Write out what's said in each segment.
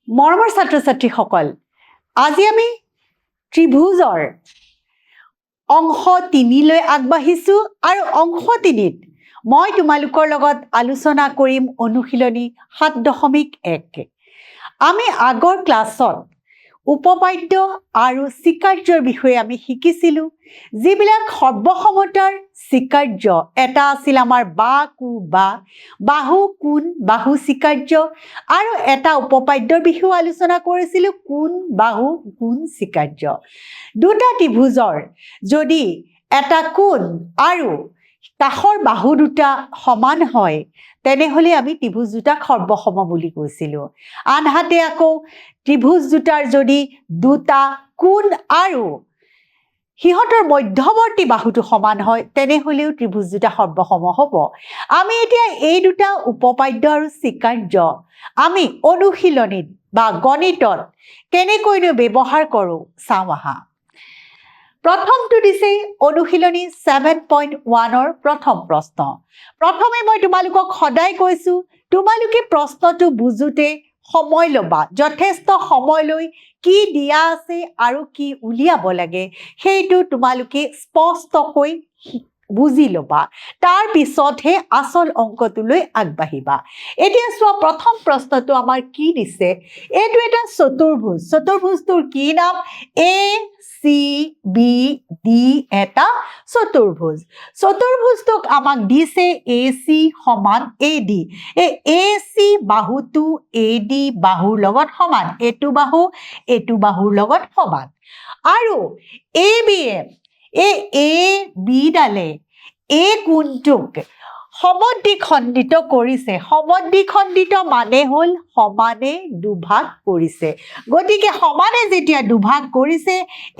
মৰমৰ ছাত্ৰ-ছাত্ৰীসকল, আজি আমি ত্ৰিভুজৰ অংশ 3 লৈ আগবাঢ়িছোঁ আৰু অংশ 3ত মই তোমালোকৰ লগত আলোচনা কৰিম অনুশীলনী 7.1। আমি আগৰ ক্লাছত উপপাদ্য আৰু স্বীকাৰ্যৰ বিষয়ে আমি শিকিছিলোঁ, যিবিলাক সৰ্বসমতাৰ স্বীকাৰ্য। এটা আছিল আমাৰ বা কু বা, বাহু কোণ বাহু স্বীকাৰ্য, আৰু এটা উপপাদ্যৰ বিষয়ে আলোচনা কৰিছিলোঁ কোণ বাহু কোণ স্বীকাৰ্য। দুটা ত্ৰিভুজৰ যদি এটা কোণ আৰু কাষৰ বাহু দুটা সমান হয়, তেনেহ'লে আমি ত্ৰিভুজ দুটাক সৰ্বসম বুলি কৈছিলোঁ। আনহাতে আকৌ ত্ৰিভুজ দুটাৰ যদি দুটা কোণ আৰু সিহঁতৰ মধ্যৱৰ্তী বাহুটো সমান হয়, তেনেহ'লেও ত্ৰিভুজ দুটা সৰ্বসম হ'ব। আমি এতিয়া এই দুটা উপপাদ্য আৰু স্বীকাৰ্য আমি অনুশীলনীত বা গণিতত কেনেকৈনো ব্যৱহাৰ কৰোঁ চাওঁ আহা। প্ৰথমটো দিছে অনুশীলনী 7.1ৰ প্ৰথম প্ৰশ্ন। প্ৰথমে মই তোমালোকক সদায় কৈছোঁ, তোমালোকে প্ৰশ্নটো বুজোতে সময় ল'বা, যথেষ্ট সময় লৈ কি দিয়া আছে আৰু কি উলিয়াব লাগে সেইটো তোমালোকে স্পষ্টকৈ বুজি ল'বা। তাৰ পিছতহে আচল অংকটোলৈ আগবাঢ়িবা। এতিয়া চোৱা, প্ৰথম প্ৰশ্নটো আমাৰ কি দিছে, এইটো এটা চতুৰ্ভুজ। চতুৰ্ভুজটোৰ কি নাম? এ চি বি ডি এটা চতুৰ্ভুজ। চতুৰ্ভুজটোক আমাক দিছে এ চি সমান এ ডি। এই এ চি বাহুটো এ ডি বাহুৰ লগত সমান, এইটো বাহুৰ লগত সমান। আৰু এ বিয়ে এ বি ডালে এই কোণটোক সমদ্বিখণ্ডিত কৰিছে। সমদ্বিখণ্ডিত মানে হ'ল সমানে দুভাগ কৰিছে। গতিকে সমানে যেতিয়া দুভাগ কৰিছে,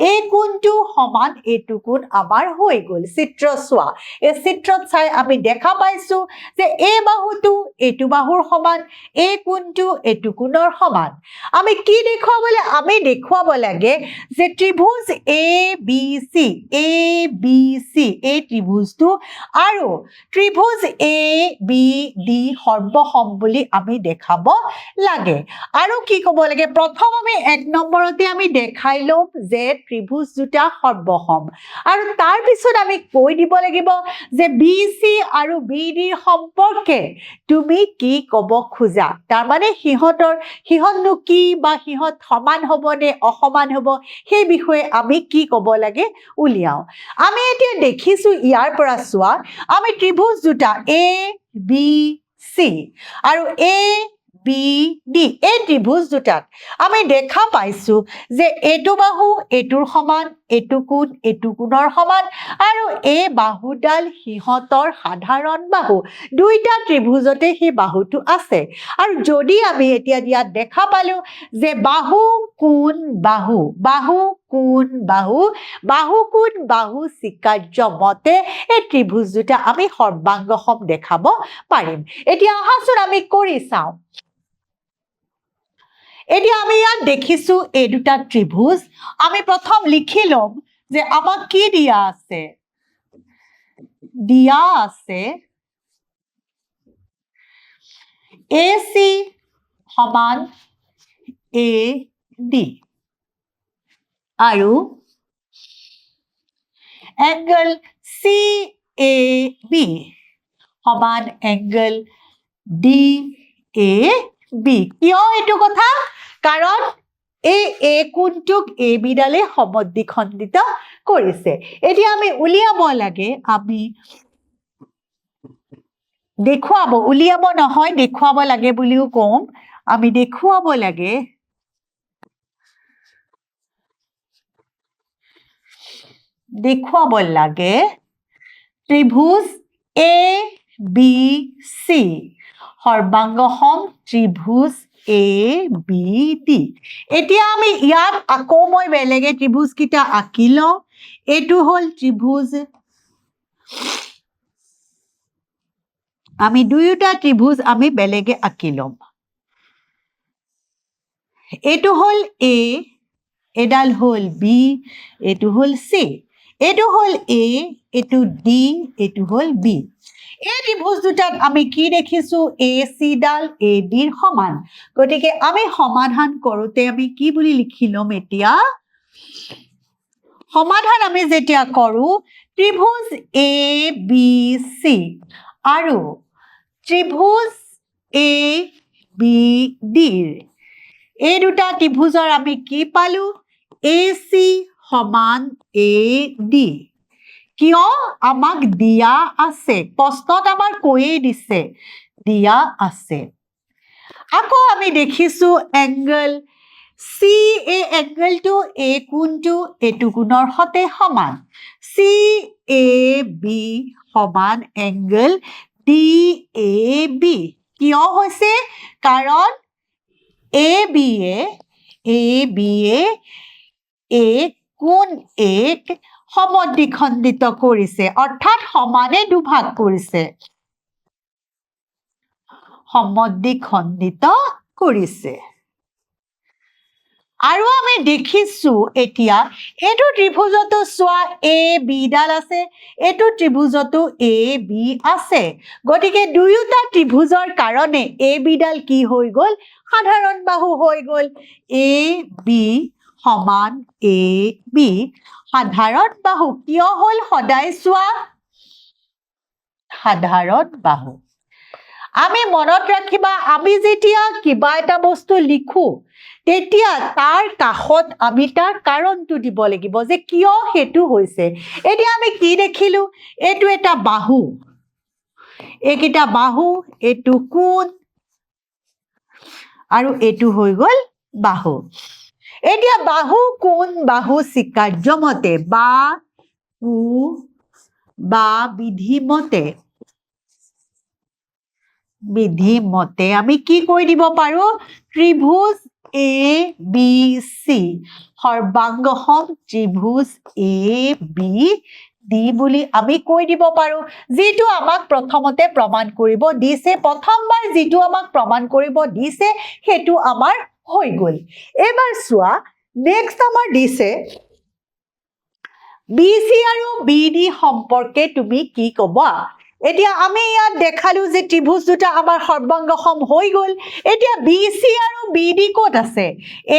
এই কোণটো সমান এইটো কোণ আমাৰ হৈ গ'ল। চিত্ৰ চোৱা, এই চিত্ৰত চাই আমি দেখা পাইছোঁ যে এই বাহুটো এইটো বাহুৰ সমান, এই কোণটো এইটো কোণৰ সমান। আমি কি দেখুৱাব লাগে যে ত্ৰিভুজ এ বি চি এই ত্ৰিভুজটো আৰু ত্ৰিভুজ এ বি ডি সৰ্বসম বুলি আমি দেখাব লাগে। আৰু কি ক'ব লাগে, প্ৰথম আমি 1 নম্বৰতে আমি দেখাই ল'ম যে ত্ৰিভুজ দুটা সৰ্বসম, আৰু তাৰ পিছত আমি কৈ দিব লাগিব যে বি চি আৰু বি ডিৰ সম্পৰ্কে তুমি কি ক'ব খোজা। তাৰমানে সিহঁতনো কি, বা সিহঁত সমান হ'ব নে অসমান হ'ব, সেই বিষয়ে আমি কি ক'ব লাগে উলিয়াওঁ। আমি এতিয়া দেখিছোঁ, ইয়াৰ পৰা চোৱা, আমি ত্ৰিভুজ দুটা এ বি চি আৰু এ বি ডি এই ত্ৰিভুজ দুটাত আমি দেখা পাইছোঁ যে এইটো বাহু এইটোৰ সমান, এইটো কোণ এইটো কোণৰ সমান, আৰু এই বাহুডাল সিহঁতৰ সাধাৰণ বাহু। দুইটা ত্ৰিভুজতে সেই বাহুটো আছে। আৰু যদি আমি এতিয়া ইয়াত দেখা পালোঁ যে বাহু কোণ বাহু, বাহু কোণ বাহু, বাহু কোণ বাহু স্বীকাৰ্য মতে এই ত্ৰিভুজ দুটা আমি সৰ্বাংগসম দেখাব পাৰিম। এতিয়া আহাচোন আমি কৰি চাওঁ। এতিয়া আমি ইয়াত দেখিছোঁ এই দুটা ত্ৰিভুজ। আমি প্ৰথম লিখি ল'ম যে আমাক কি দিয়া আছে। দিয়া আছে এ চি সমান এ ডি আৰু এংগল চি এ বি সমান এংগল ডি এ বি। কিয় এইটো কথা? কাৰণ এই কোণটোক এ বি ডালে সমদ্বিখণ্ডিত কৰিছে। এতিয়া আমি উলিয়াব লাগে, আমি উলিয়াব নহয়, দেখুৱাব লাগে বুলিও কম। আমি দেখুৱাব লাগে ত্ৰিভুজ A B C সৰ্বাংগসম ত্ৰিভুজ A B D. এতিয়া আমি ইয়াত আকৌ মই বেলেগে ত্ৰিভুজকেইটা আঁকি লওঁ। এইটো হ'ল ত্ৰিভুজ, আমি দুয়োটা ত্ৰিভুজ আমি বেলেগে আঁকি ল'ম। এইটো হ'ল এ, এডাল হ'ল বি, এইটো হ'ল চি, এইটো হ'ল এ, এইটো ডি, এইটো হ'ল বি। এই ত্ৰিভুজ দুটাত আমি কি দেখিছো AC ডাল ADৰ সমান গতিকে আমি সমাধান কৰোতে আমি কি বুলি লিখি লম এতিয়া সমাধান আমি যেতিয়া কৰো ত্ৰিভুজ ABC আৰু ত্ৰিভুজ ABD এই দুটা ত্ৰিভুজৰ আমি কি পালো AC সমান AD কিয় আমাক দিয়া আছে প্ৰশ্নত আমাৰ কৈয়ে দিছে দিয়া আছে আকৌ আমি দেখিছো এংগল CA এংগলটো A কোণটো এইটো কোণৰ সতে সমান CAB সমান এংগল DAB কিয় হৈছে কাৰণ AB A কোণ এক সমদ্বিখণ্ডিত কৰিছে অৰ্থাৎ সমানে দুভাগ কৰিছে সমদ্বিখণ্ডিত কৰিছে আৰু আমি দেখিছো এতিয়া এইটো ত্ৰিভুজটো চোৱা AB ডাল আছে এইটো ত্ৰিভুজটো AB আছে গতিকে দুয়োটা ত্ৰিভুজৰ কাৰণে AB ডাল কি হৈ গল সাধাৰণ বাহু হৈ গল AB সমান AB সাধাৰণ বাহু কিয় হল সদায় চোৱা সাধাৰণ বাহু আমি মনত ৰাখিবা আমি যেতিয়া কিবা এটা বস্তু লিখো তেতিয়া তাৰ কাষত আমি তাৰ কাৰণটো দিব লাগিব যে কিয় হেতু হৈছে এতিয়া আমি কি দেখিলো এটো এটা বাহু একিটা বাহু এটো কোণ আৰু এটো হৈ গল বাহু এতিয়া বাহু কোণ বাহু স্বীকাৰ্যমতে বা বিধিমতে আমি কি কৈ দিব পাৰো ত্ৰিভুজ ABC সৰ্বাংগসম ত্ৰিভুজ ABD বুলি আমি কৈ দিব পাৰো যেটো আমাক প্ৰথমতে প্ৰমাণ কৰিব দিছে প্ৰথমবাৰ যেটো আমাক প্ৰমাণ কৰিব দিছে হেতু আমাৰ হৈ গল এবাৰ চোৱা নেক্সট আমাৰ দিছে BC আৰু BD সম্পৰ্কে তুমি কি ক'বা এতিয়া আমি ইয়াত দেখালো যে ত্ৰিভুজ দুটা আমাৰ সৰ্বাংগসম হৈ গল এতিয়া BC আৰু BD ক'ত আছে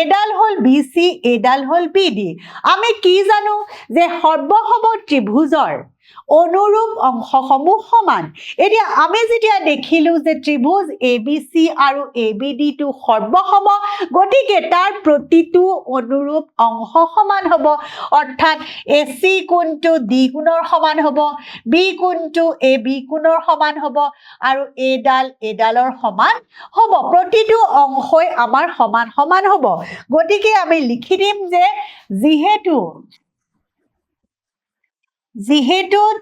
এডাল হল BC এডাল হল BD আমি কি জানো যে সৰ্বসম ত্ৰিভুজৰ অনুৰূপ অংশসমূহ সমান এতিয়া আমি যেতিয়া দেখিলো যে ত্ৰিভুজ ABC আৰু ABD টো সৰ্বসম গতিকে তাৰ প্ৰতিটো অনুৰূপ অংশ সমান হ'ব অৰ্থাৎ AC কোণটো D কোণৰ সমান হ'ব B কোণটো AB কোণৰ সমান হ'ব আৰু এডালৰ সমান হ'ব প্ৰতিটো অংশই আমাৰ সমান সমান হ'ব গতিকে আমি লিখি দিম যে যিহেতু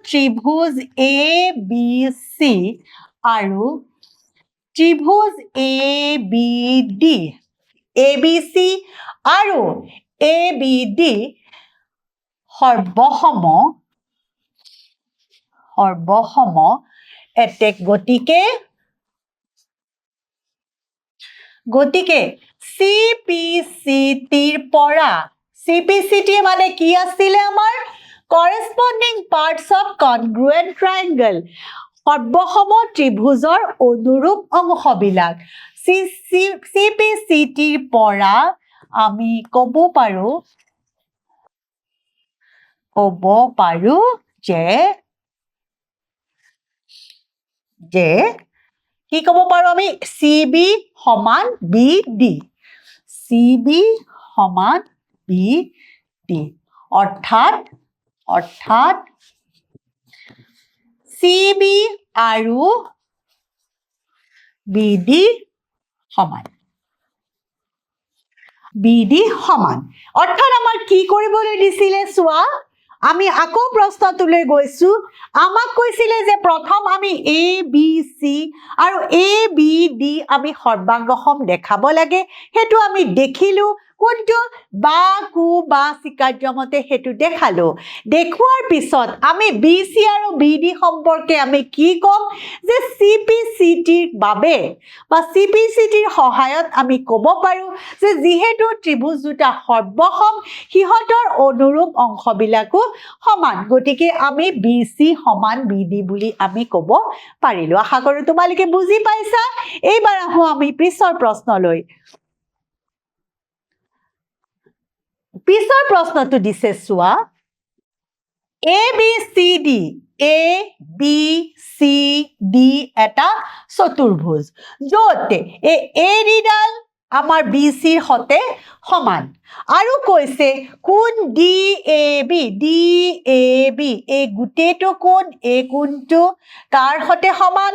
ত্ৰিভুজ ABC আৰু ত্ৰিভুজ ABD ABC আৰু ABD সৰ্বসম এতেক গতিকে CPCTৰ পৰা CPCT মানে কি আছিল আমাৰ corresponding parts of congruent triangle সৰ্বসম ত্ৰিভুজৰ অনুৰূপ অংশবিলাক CPCTৰ পৰা আমি ক'ব পাৰো যে কি ক'ব পাৰো আমি CB সমান BD CB সমান BD অৰ্থাৎ CB আৰু BD সমান অৰ্থাৎ আমাৰ কি কৰিবলৈ দিছিলে চোৱা আমি আকৌ প্ৰশ্নটোলৈ গৈছো আমাক কৈছিলে যে প্ৰথম আমি ABC আৰু ABD আমি সৰ্বাংগসম দেখাব লাগে হেতু আমি দেখিলো কোনটো বা স্বীকাৰ্যমতে হেতু দেখালো দেখুৱাৰ পিছত আমি BC আৰু BD সম্পৰ্কে আমি কি কম যে CPCTৰ বাবে বা CPCTৰ সহায়ত আমি ক'ব পাৰো যে যেহেতু ত্ৰিভুজ দুটা সৰ্বসম হিহতৰ অনুৰূপ অংশবিলাকো সমান গতিকে আমি BC সমান BD বুলি আমি ক'ব পাৰিলো আশা কৰো তোমালোকে বুজি পাইছা এইবাৰ আহো আমি পিছৰ প্ৰশ্নলৈ পিছৰ প্ৰশ্নটো দিছে চোৱা ABCD ABCD এটা চতুৰ্ভুজ যতে এৰিডাল আমাৰ BCৰ হতে সমান আৰু কৈছে কোণ DAB এই গুটেটো কোণ এই কোণটো কাৰ হতে সমান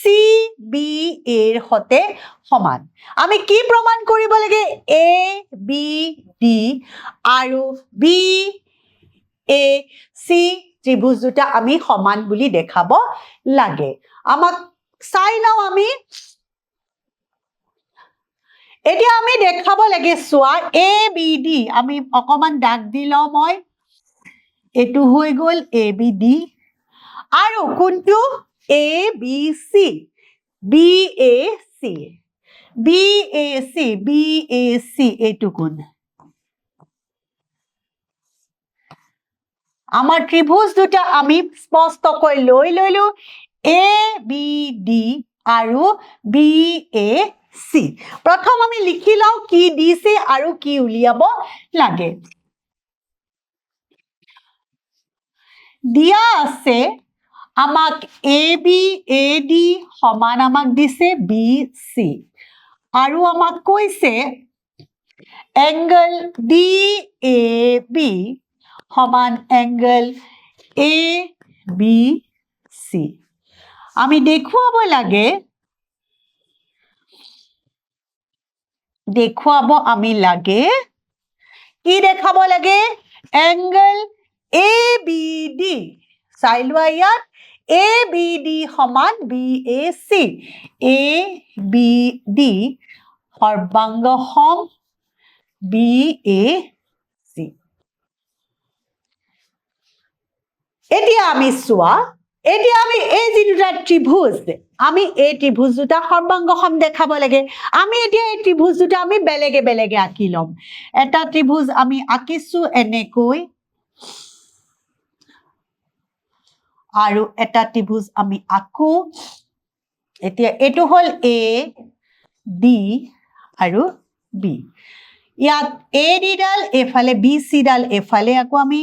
CBA ৰ হতে সমান আমি কি প্ৰমাণ কৰিব লাগে ABD আৰু BAC ত্ৰিভুজ দুটা আমি সমান বুলি দেখাব লাগে আমাক চাই লও আমি এতিয়া আমি দেখাব লাগে সোয়া ABD আমি অকমান দাগ দিলাও মই এটু হৈ গল ABD আৰু কোনটো ABC BAC এটু কোন আমাৰ ত্ৰিভুজ দুটা আমি স্পষ্টকৈ লৈ লইলো ABD আৰু BAC প্ৰথম আমি লিখি লও কি দিছে আৰু কি উলিয়াব লাগে দিয়া আছে আমাক ABAD সমান আমাক দিছে BC আৰু আমাক কৈছে এংগল DAB সমান এংগল ABC আমি দেখুৱাব লাগে কি দেখাব লাগে এংগল ABD চাইলোৱা ইয়াত ABD সমান BAC ABD সৰ্বাংগ সম BAC এতিয়া আমি সোয়া এতিয়া আমি এই যে দুটা ত্ৰিভুজ আমি এই ত্ৰিভুজ দুটা সৰ্বাংগ সম দেখাব লাগে আমি এতিয়া এই ত্ৰিভুজ দুটা আমি বেলেগে আঁকি লম এটা ত্ৰিভুজ আমি আঁকিছো এনেকৈ আৰু এটা ত্ৰিভুজ আমি আঁকো এতিয়া এটো হল A D আৰু B ইয়াত AD ডাল এফালে BC ডাল এফালে আকৌ আমি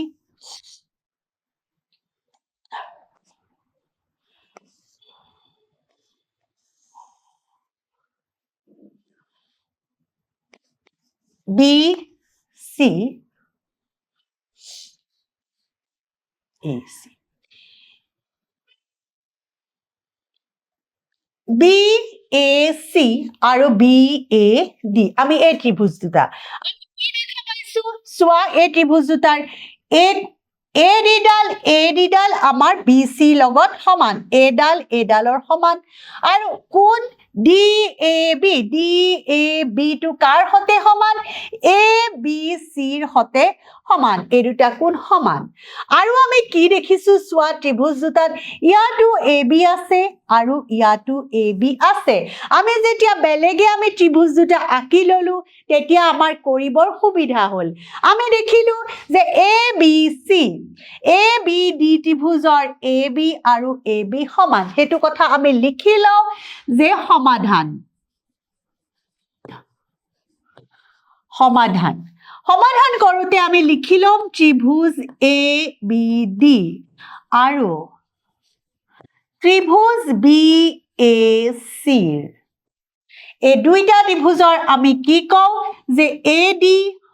BC AC BAC আৰু BAD আমি এই ত্ৰিভুজ দুটা সোয়া এই ত্ৰিভুজ দুটাৰ AD ডাল আমাৰ BC লগত সমান A ডালৰ সমান আৰু কোণ DAB টু কাৰ হতে সমান ABC ৰ হতে সমান এই দুটা কোণ সমান আৰু আমি কি দেখিছো সোয়া ত্ৰিভুজ দুটাত ইয়াটো AB আছে আৰু ইয়াটো AB আছে আমি যেতিয়া বেলেগে আমি ত্ৰিভুজ দুটা আঁকি ললো তেতিয়া আমাৰ কৰিবৰ সুবিধা হল আমি দেখিলো যে ABC ABD ত্ৰিভুজৰ AB আৰু AB সমান হেতু কথা আমি লিখি লও যে সমাধান কৰোতে আমি লিখি লম ত্ৰিভুজ ABD আৰু ত্ৰিভুজ BAC এই দুইটা ত্ৰিভুজৰ আমি কি কও যে AD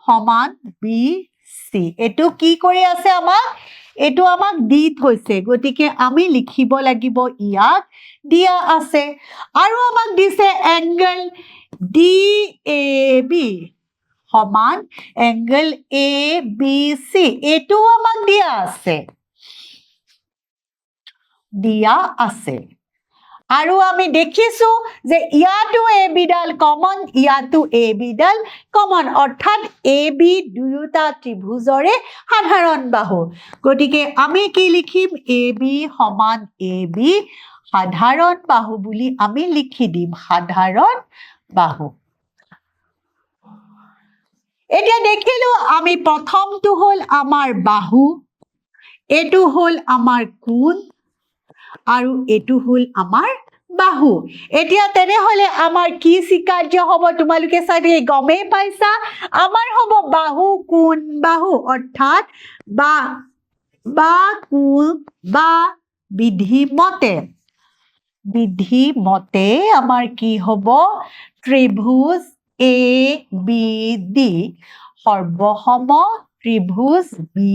সমান BC এটো কি কৰি আছে এটো আমাক দি থৈছে গতিকে আমি লিখিব লাগিব ইয়াত দিয়া আছে আৰু আমাক দিছে এংগল DAB সমান এংগল ABC এটো আমাক দিয়া আছে আৰু আমি দেখিছো যে ইয়াটো AB ডাল কমন ইয়াটো AB ডাল কমন অৰ্থাৎ AB দুয়োটা ত্ৰিভুজৰে সাধাৰণ বাহু গতিকে আমি কি লিখিম AB সমান AB সাধাৰণ বাহু বুলি আমি লিখি দিম সাধাৰণ বাহু এতিয়া দেখিলো আমি প্ৰথমটো হল আমাৰ বাহু এইটো হ'ল আমাৰ কোণ আৰু এইটো হ'ল আমাৰ বাহু এতিয়া তেনেহলে আমাৰ কি স্বীকাৰ্য হ'ব তোমালোকে চাগে গমেই পাইছা আমাৰ হ'ব বাহু কোণ বাহু অৰ্থাৎ বা কোণ বা বিধিমতে আমাৰ কি হ'ব ত্ৰিভুজ A B D সৰ্বসম ত্ৰিভুজ B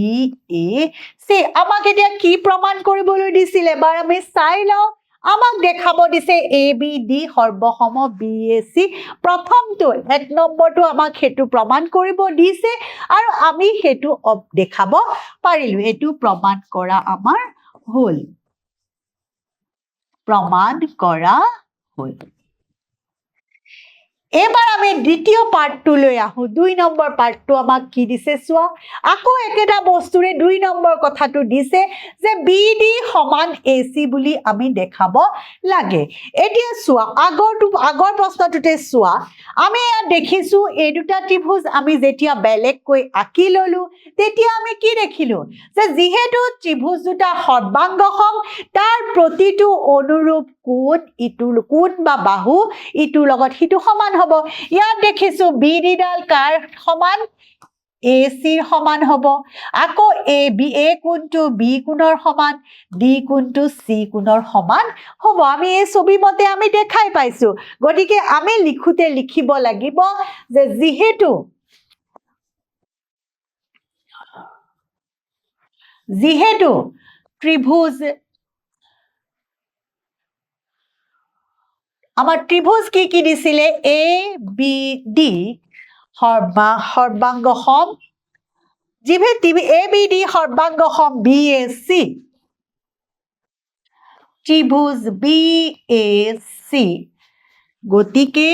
A C আমাক এতিয়া কি প্ৰমাণ কৰিবলৈ দিছিল এবাৰ আমি চাই লওঁ আমাক দেখাব দিছে A B D সৰ্বসম B A C প্ৰথমটো ১ নম্বৰটো আমাক সেইটো প্ৰমাণ কৰিব দিছে আৰু আমি সেইটো দেখাব পাৰিলো এইটো প্ৰমাণ কৰা আমাৰ হ'ল প্ৰমাণ কৰা হ'ল এবাৰ আমি দ্বিতীয় পাৰ্টটোলৈ আহো ২ নম্বৰ পাৰ্টটো আমাক কি দিছে চোৱা আকৌ একেটা বস্তুৰে ২ নম্বৰ কথাটো দিছে যে বি ডি সমান এ চি বুলি আমি দেখাব লাগে এতিয়া চোৱা আগৰ প্ৰশ্নটোতে চোৱা আমি ইয়াত দেখিছো এই দুটা ত্ৰিভুজ আমি যেতিয়া বেলেগকৈ আঁকি ললো তেতিয়া আমি কি দেখিলো যে যিহেতু ত্ৰিভুজ দুটা সৰ্বাংগসম তাৰ প্ৰতিটো অনুৰূপ কোণ বা বাহু ইটোৰ লগত সিটো সমান হ'ব ইয়াত দেখিছো বি ডি ডাল কাৰ সমান এ চিৰ সমান হ'ব আকৌ এ কোণটো বি কোণৰ সমান ডি কোণটো চি কোণৰ সমান হ'ব আমি এই ছবি মতে আমি দেখাই পাইছো গতিকে আমি লিখোতে লিখিব লাগিব যে যিহেতু ত্ৰিভুজ আমাৰ ত্ৰিভুজ কি দিছিলে A B D সৰ্বাংগসম A B D সৰ্বাংগসম B A C ত্ৰিভুজ B A C গতিকে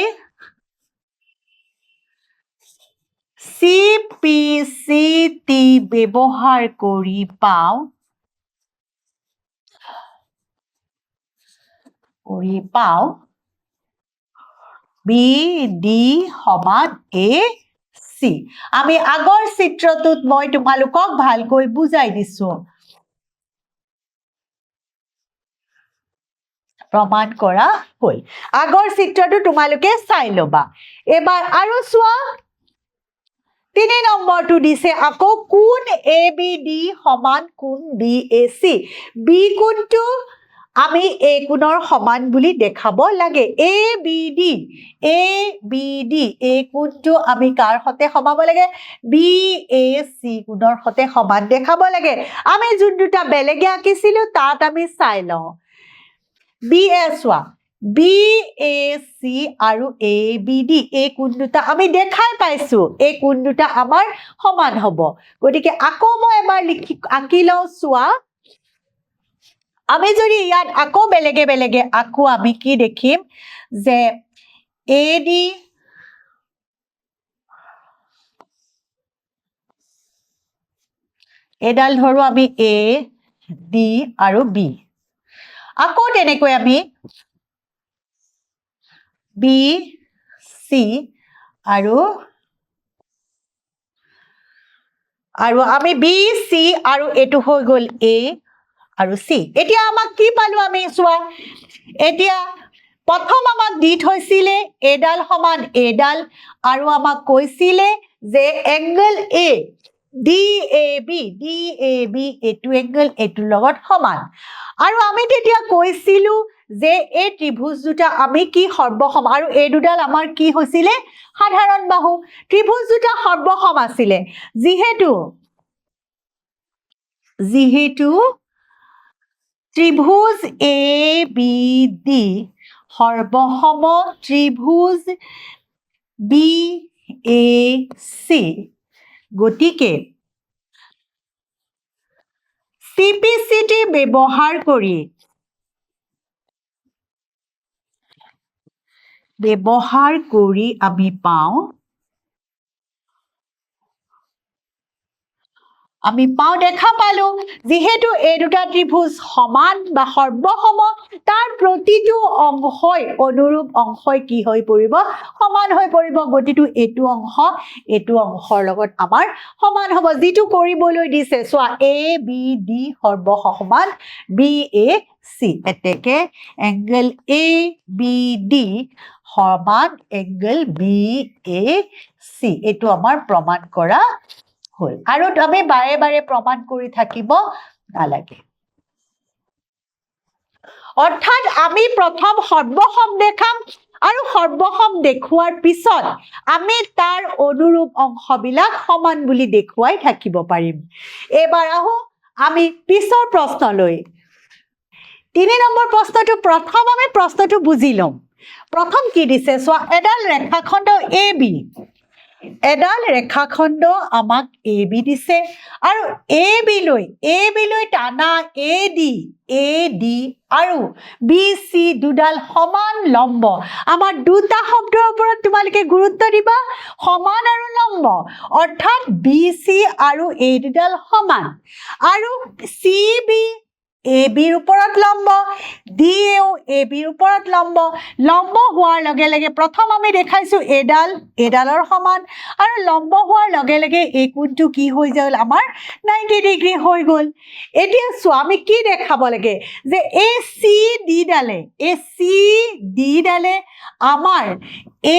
চি পি চি টি ব্যৱহাৰ কৰি পাওঁ বি ডি সমান এ চি আমি আগৰ চিত্ৰটোত মই তোমালোকক ভালকৈ বুজাই দিছো প্ৰমাণ কৰা হ'ল আগৰ চিত্ৰটো তোমালোকে চাই ল'বা এবাৰ আৰু চোৱা ৩ নম্বৰটো দিছে আকৌ কোণ এ বি ডি সমান কোণ বি এ চি বি কোণটো আমি এ কোণৰ সমান বুলি দেখাব লাগে এ বি ডি এই কোণটো আমি কাৰ সতে সমাব লাগে বি এ চি কোণৰ সতে সমান দেখাব লাগে আমি যোন দুটা বেলেগে আঁকিছিলো তাত আমি চাই লওঁ বি এ চোৱা বি এ চি আৰু এ বি ডি এই কোণ দুটা আমি দেখাই পাইছো এই কোণ দুটা আমাৰ সমান হ'ব গতিকে আকৌ মই এবাৰ আঁকি লওঁ চোৱা আমি যদি ইয়াত আকৌ বেলেগে আকৌ আমি কি দেখিম যে এ ডি এডাল ধৰো আমি এ ডি আৰু বি আকৌ তেনেকৈ আমি বি চি আৰু আমি বি চি আৰু এইটো হৈ গ'ল এ আৰু চি এতিয়া আমাক কি পালো আমি চোৱা এতিয়া প্ৰথম আমাক দি থৈছিলে এডাল সমান এডাল আৰু আমাক কৈছিলে যে angle A D A B এইটো এংগল এইটোৰ লগত সমান আৰু আমি তেতিয়া কৈছিলো যে এই ত্ৰিভুজ দুটা আমি কি সৰ্বসম আৰু এই দুডাল আমাৰ কি হৈছিলে সাধাৰণ বাহু ত্ৰিভুজ দুটা সৰ্বসম আছিলে যিহেতু ত্ৰিভুজ A B D সৰ্বসম ত্ৰিভুজ B A C গতিকে CPCT ব্যৱহাৰ কৰি আমি পাওঁ আমি পাওঁ দেখা পালো যেহেতু এই দুটা ত্ৰিভুজ সমান বা সৰ্বসম তাৰ প্ৰতিটো অংশই অনুৰূপ অংশই কি হৈ পৰিব সমান হৈ পৰিব গতিকে এইটো অংশৰ লগত আমাৰ সমান হ'ব যেটো কৰিবলৈ দিছে চোৱা এ বি ডি সৰ্বসম সমান বি এ চি এতেকে এংগল এ বি ডি সমান এংগল বি এ চি এইটো আমাৰ প্ৰমাণ কৰা হল আৰু আমি বাৰে বাৰে প্ৰমাণ কৰি থাকিব নালাগে অৰ্থাৎ আমি প্ৰথম সৰ্বসম দেখাম আৰু সৰ্বসম দেখুৱাৰ পিছত আমি তাৰ অনুৰূপ অংশবিলাক সমান বুলি দেখুৱাই থাকিব পাৰিম এবাৰ আহো আমি পিছৰ প্ৰশ্নলৈ 3 নম্বৰ প্ৰশ্নটো প্ৰথম আমি প্ৰশ্নটো বুজি লম প্ৰথম কি দিছে চোৱা এডাল ৰেখাখণ্ড এবি এডাল ৰেখাখণ্ড আমাক এবি দিছে আৰু এবি লৈ টানা এডি আৰু বিসি দুডাল সমান লম্ব আমাৰ দুটা শব্দৰ ওপৰত তোমালোকে গুৰুত্ব দিবা সমান আৰু লম্ব অৰ্থাৎ বিসি আৰু এডিডাল সমান আৰু সিবি এবিৰ ওপৰত লম্ব ডিএও এবিৰ ওপৰত লম্ব হোৱাৰ লগে লগে প্ৰথম আমি দেখাইছো এডালৰ সমান আৰু লম্ব হোৱাৰ লগে লগে এই কোণটো কি হৈ গ'ল আমাৰ 90 ডিগ্ৰী হৈ গ'ল এতিয়া চোৱা আমি কি দেখাব লাগে যে এই সি ডি ডালে আমাৰ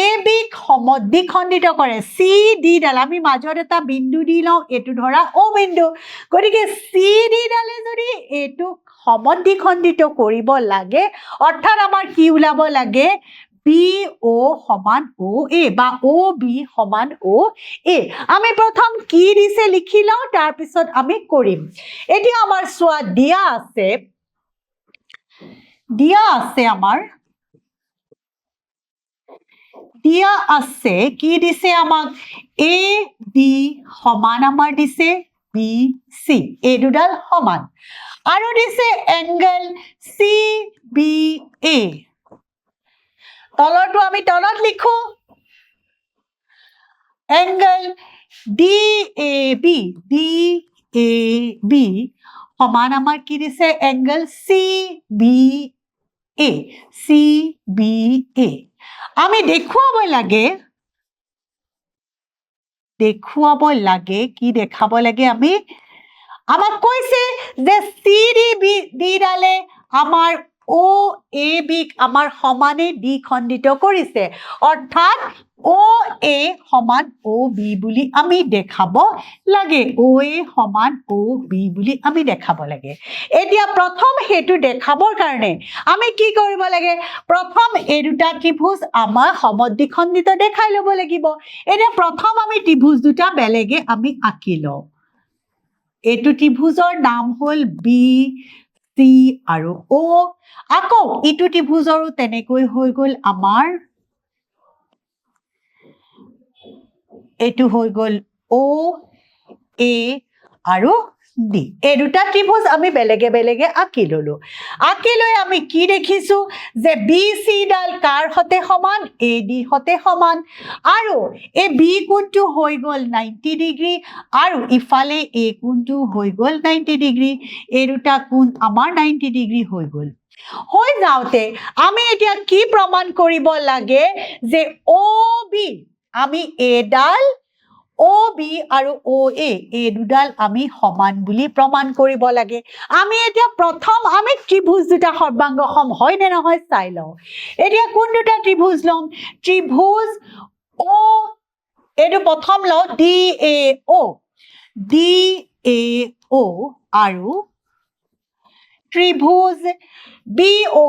এবিক সমদ্বিখণ্ডিত কৰে সি ডি ডাল আমি মাজত এটা বিন্দু দি লওঁ এটো ধৰা ও বিন্দু গতিকে সি ডি ডালে যদি এটো সমদ্বিখণ্ডিত কৰিব লাগে অৰ্থাৎ আমাৰ কি ওলাব লাগে বি ও সমান ও এ বা ও বি সমান ও এ আমি প্ৰথম কি দিছে লিখি লওঁ তাৰ পিছত আমি কৰিম এতিয়া আমাৰ চোৱা দিয়া আছে কি দিছে আমাক এ বি সমান আমাৰ দিছে বি সি এই দুডাল সমান আৰু দিছে এংগল সি বি এ তলৰটো আমি তলত লিখো এংগল ডি এ বি সমান আমাৰ কি দিছে এংগল সি বি এ আমি দেখুৱাব লাগে কি দেখাব লাগে আমি আমাক কৈছে যে সি ডি ডালে আমাৰ ও এ বিক আমাৰ সমানে দ্বিখণ্ডিত কৰিছে অৰ্থাৎ ও এ সমান ও বি বুলি আমি দেখাব লাগে ও এ সমান ও বি বুলি আমি দেখাব লাগে এতিয়া প্ৰথম হেতু দেখাবৰ কাৰণে আমি কি কৰিব লাগে প্ৰথম এই দুটা ত্ৰিভুজ আমাৰ সমদ্বিখণ্ডিত দেখাই ল'ব লাগিব এতিয়া প্ৰথম আমি ত্ৰিভুজ দুটা বেলেগে আমি আঁকি লওঁ এইটো ত্ৰিভুজৰ নাম হ'ল বি সি আৰু ও আকৌ ইটো ত্ৰিভুজৰো তেনেকৈ হৈ গ'ল আমাৰ এইটো হৈ গ'ল ও এ আৰু ডি এই দুটা ত্ৰিভুজ আমি বেলেগে বেলেগে আঁকি ললো আঁকি লৈ আমি কি দেখিছো যে বি সি ডাল কাৰ হতে সমান এ ডি হতে সমান আৰু এই বি কোণটো হৈ গ'ল 90 ডিগ্ৰী আৰু ইফালে এ কোণটো হৈ গ'ল 90 ডিগ্ৰী এই দুটা কোণ আমাৰ 90 ডিগ্ৰী হৈ গ'ল হৈ যাওঁতে আমি এতিয়া কি প্ৰমাণ কৰিব লাগে যে ও বি আমি এডাল ও বি আৰু ও এ এই দুডাল আমি সমান বুলি প্ৰমাণ কৰিব লাগে আমি এতিয়া প্ৰথম আমি ত্ৰিভুজ দুটা সৰ্বাংগ সম হয় নে নহয় চাই লওঁ এতিয়া কোন দুটা ত্ৰিভুজ লম ত্ৰিভুজ ও এইটো প্ৰথম লওঁ ডি এ ও আৰু ত্ৰিভুজ বি ও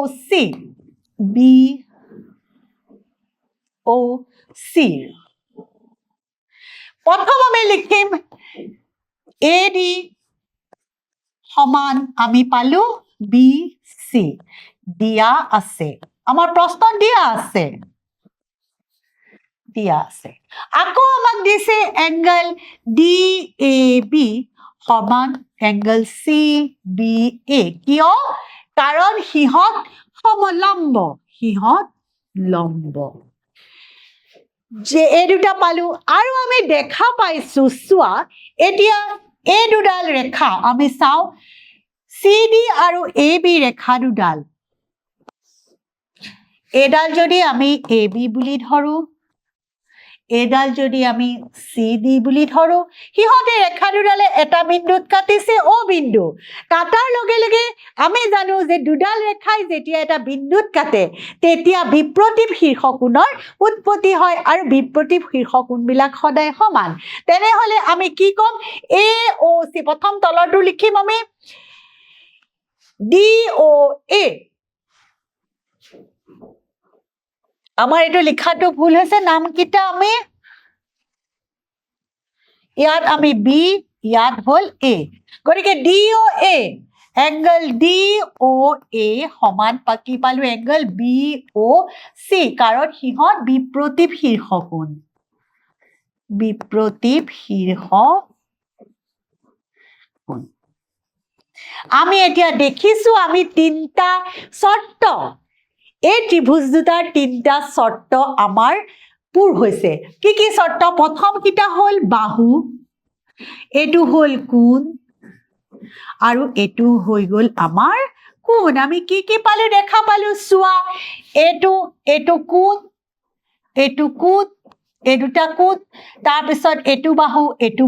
চি প্ৰথম আমি লিখিম এ ডি সমান আমি পালো বি সি দিয়া আছে আমাৰ প্ৰশ্ন দিয়া আছে আকৌ আমাক দিছে এংগল ডি এ বি সমান এংগল সি বি এ কিয় কাৰণ সিহঁত লম্ব যে এই দুটা পালো আৰু আমি দেখা পাইছো চোৱা এতিয়া এই দুডাল ৰেখা আমি চাওঁ CD আৰু AB ৰেখা দুডাল এডাল যদি আমি AB বুলি ধৰো এডাল যদি আমি CD বুলি ধৰো হিহতে ৰেখা দুডালে এটা বিন্দুত কাটিছে O বিন্দু কাটাৰ লগে লগে আমি জানো যে দুডাল ৰেখাই যেতিয়া এটা বিন্দুত কাটে তেতিয়া বিপ্ৰতীপ শীৰ্ষকোণৰ উৎপত্তি হয় আৰু বিপ্ৰতীপ শীৰ্ষকোণবিলাক সদায় সমান তেনেহলে আমি কি কম AOC প্ৰথম তলৰটো লিখিম আমি DOA আমাৰ এটো লিখাটো ভুল হৈছে নাম কিটা আমি ইয়াত আমি B ইয়াত হল A গতিকে DOA এংগল DOA সমান পাকি পালো এংগল BOC কাৰণ হিহত বিপ্ৰতীপ শীৰ্ষকোণ বিপ্ৰতীপ শীৰ্ষকোণ আমি এতিয়া দেখিছো আমি তিনটা শৰ্ত এই ত্ৰিভুজ দুটাৰ তিনটা শৰ্ত আমাৰ পূৰ হৈছে কি শৰ্ত প্ৰথম কিটা হল বাহু এটো হল কোণ আৰু এটো হৈ গল আমাৰ কোণ আমি কি পালো দেখা পালো চোৱা এটো কোণ এটো কোণ এই দুটা কোণ তাৰ পিছত এটো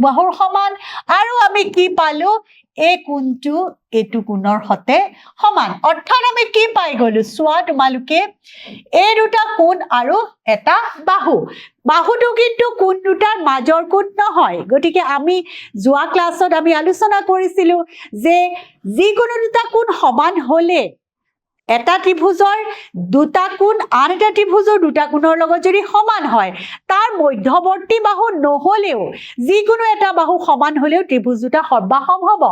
বাহুৰ সমান আৰু আমি কি পালো এই কোণটো এটো কোণৰ হতে সমান অৰ্থাৎ আমি কি পাই গলো চোৱা তোমালোকে এই দুটা কোণ আৰু এটা বাহুটো কিন্তু কোণ দুটাৰ মাজৰ কোণ নহয় গতিকে আমি যোৱা ক্লাছত আমি আলোচনা কৰিছিলো যে যিকোনো দুটা কোণ সমান হলে এটা ত্ৰিভুজৰ দুটা কোণ আন এটা ত্ৰিভুজৰ দুটা কোণৰ লগত যদি সমান হয় তাৰ মধ্যৱৰ্তী বাহু নহলেও যিকোনো এটা বাহু সমান হলেও ত্ৰিভুজ দুটা সৰ্বাসম হ'ব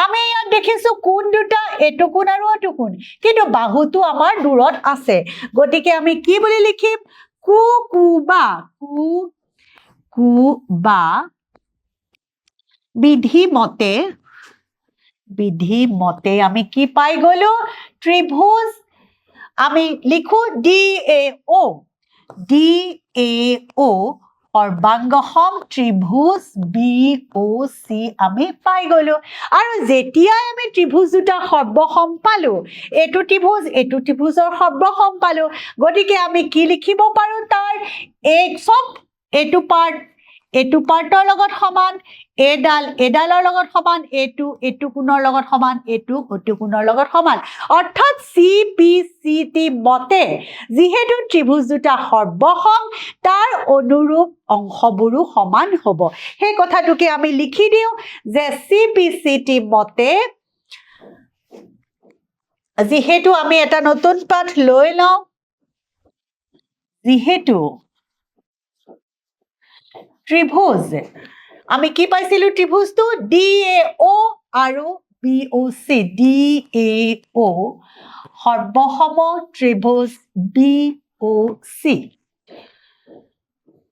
আমি ইয়াত দেখিছো কোণ দুটা এটো কোণ আৰু এটো কোণ কিন্তু বাহুটো আমাৰ দূৰত আছে গতিকে আমি কি বুলি লিখিম কুবা বিধি আমি কি পাই গলো ত্ৰিভুজ আমি লিখো DAO সৰ্বাংগসম ত্ৰিভুজ BOC আমি পাই গলো আৰু যেতিয়াই আমি ত্ৰিভুজ দুটা সৰ্বসম পালো এটো ত্ৰিভুজৰ সৰ্বসম পালো গতিকে আমি কি লিখিব পাৰো তাৰ এটো পাৰ্টৰ লগত সমান এডালৰ লগত সমান এটো কোণৰ লগত সমান এটো কোণৰ লগত সমান অৰ্থাৎ CPCT মতে যিহেতু ত্ৰিভুজ দুটা সৰ্বসম তাৰ অনুৰূপ অংশবোৰো সমান হ'ব সেই কথাটোকে আমি লিখি দিও যে CPCT মতে যিহেতু আমি এটা নতুন পাঠ লৈ লওঁ যিহেতু ত্ৰিভুজ আমি কি পাইছিলো ত্ৰিভুজটো DAO আৰু BOC DAO সৰ্বসম ত্ৰিভুজ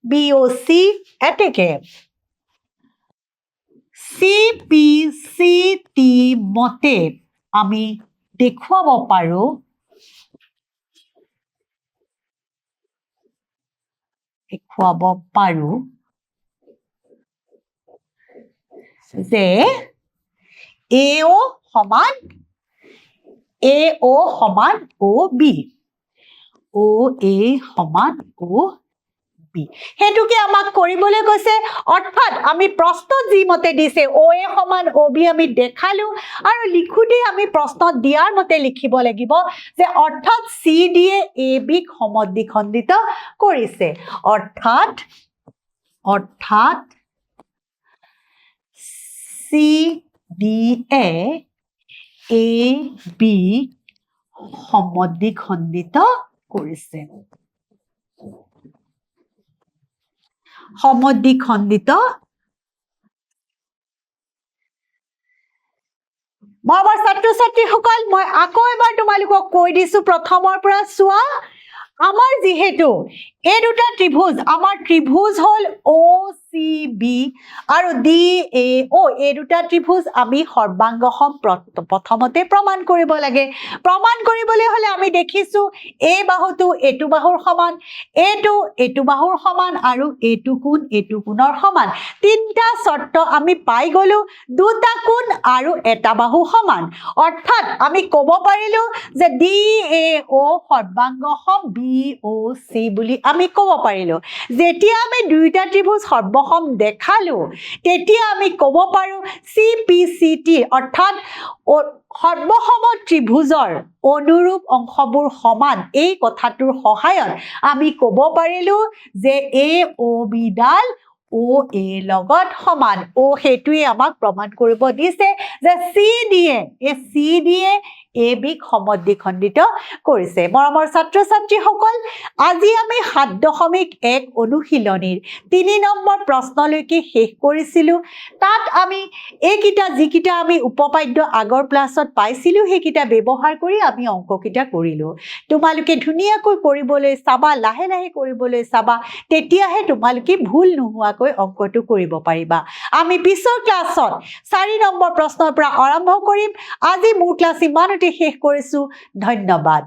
BOC এতেকে CPCT মতে আমি দেখুৱাব পাৰো যে AO সমান OB OA সমান OB হেতুকে আমাক কৰিবলৈ কৈছে অৰ্থাৎ আমি প্ৰশ্নত যি মতে দিছে OA সমান OB আমি দেখালো আৰু লিখোতে আমি প্ৰশ্নত দিয়াৰ মতে লিখিব লাগিব যে অৰ্থাৎ CD য়ে AB ক সমদ্বিখণ্ডিত কৰিছে অৰ্থাৎ CD য়ে AB সমদ্বিখণ্ডিত কৰিছে সমদ্বিখণ্ডিত মৰমৰ ছাত্ৰ-ছাত্ৰীসকল মই আকৌ এবাৰ তোমালোকক কৈ দিছো প্ৰথমৰ পৰা চোৱা আমাৰ যেহেতু এই দুটা ত্ৰিভুজ আমাৰ ত্ৰিভুজ হল OC চি বি আৰু ডি এ অ' এই দুটা ত্ৰিভুজ আমি সৰ্বাংগসম প্ৰথমতে প্ৰমাণ কৰিব লাগে। প্ৰমাণ কৰিবলৈ হ'লে আমি দেখিছোঁ এই বাহুটো এইটো বাহুৰ সমান, এইটো বাহুৰ সমান আৰু এইটো কোণৰ সমান। তিনিটা চৰ্ত আমি পাই গ'লো, দুটা কোণ আৰু এটা বাহু সমান। অৰ্থাৎ আমি ক'ব পাৰিলোঁ যে ডি এ অ' সৰ্বাংগসম বি অ' চি বুলি আমি ক'ব পাৰিলোঁ। যেতিয়া আমি দুয়োটা ত্ৰিভুজ সৰ্বসম দেখালোঁ তেতিয়া আমি ক'ব পাৰোঁ চি পি চি টি অৰ্থাৎ সৰ্বসম ত্ৰিভুজৰ অনুৰূপ অংশবোৰ সমান। এই কথাটোৰ সহায়ত আমি ক'ব পাৰিলোঁ যে এ অ' বিডাল অ' এ লগত সমান। সেইটোৱে আমাক প্ৰমাণ কৰিব দিছে যে চি দিয়ে এ বিক সমদ্বিখণ্ডিত কৰিছে। মৰমৰ ছাত্ৰ ছাত্ৰীসকল, আজি আমি ৭.১ অনুশীলনীৰ ৩ নম্বৰ প্ৰশ্নলৈকে শেষ কৰিছিলোঁ। তাত আমি যিকেইটা আমি উপপাদ্য আগৰ ক্লাছত পাইছিলোঁ সেইকেইটা ব্যৱহাৰ কৰি আমি অংককেইটা কৰিলোঁ। তোমালোকে ধুনীয়াকৈ কৰিবলৈ চাবা, লাহে লাহে কৰিবলৈ চাবা, তেতিয়াহে তোমালোকে ভুল নোহোৱাকৈ অংকটো কৰিব পাৰিবা। আমি পিছৰ ক্লাছত ৪ নম্বৰ প্ৰশ্নৰ পৰা আৰম্ভ কৰিম। আজি মোৰ ক্লাছ ইমানতে শেষ কৰিছোঁ। ধন্যবাদ।